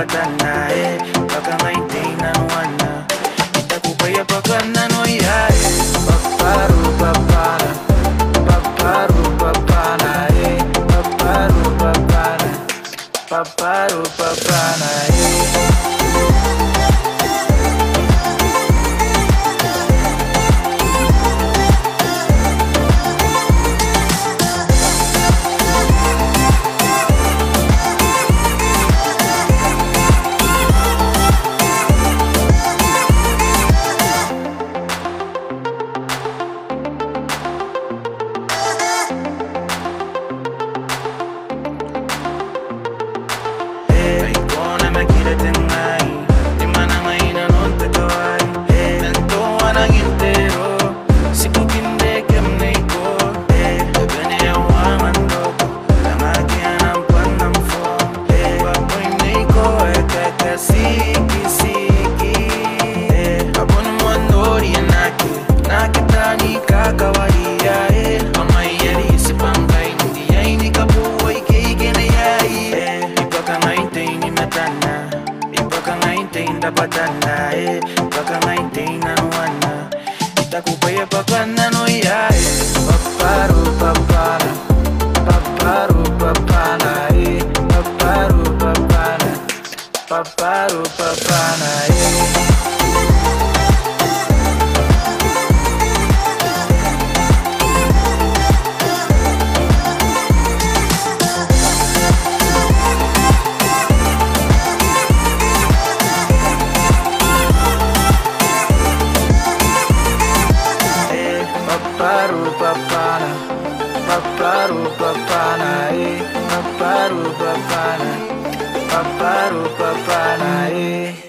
patana paka maintain anuana itakupaya paka nano ya paparu papana paparu papana paparu papana paparu papana patana paka maintain anuana itakupaya paka nano ya paparu papana paparu papana paparu papana paparu papana paparu papana paparu papana paparu papana paparu papana